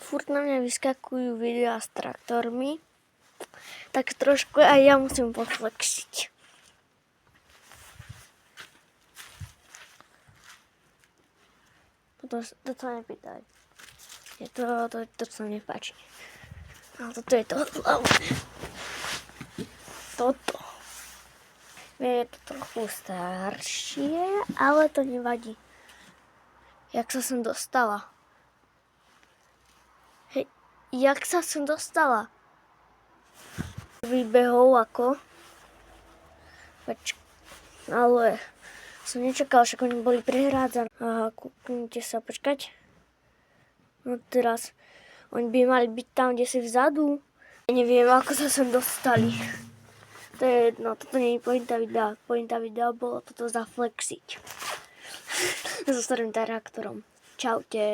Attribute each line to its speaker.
Speaker 1: furt na mňa vyskakujú videá s traktormi, tak trošku aj ja musím poflexiť. To sa nepýtaj. To sa mi nepáči. Ale toto je to hlavné. Toto. Je to trochu staršie, ale to nevadí. Jak sa sem dostala? Hej, jak sa sem dostala? Vybehol ako? Ale som nečakal, však oni boli prehrádzaní. Aha, kúknite sa, počkať. No teraz, oni by mali byť tam, kde si vzadu. Ja neviem, ako sa sem dostali. To je jedno, toto nie je pointa videa. Pointa videa bolo toto zaflexiť. So starým traktorom. Čaute.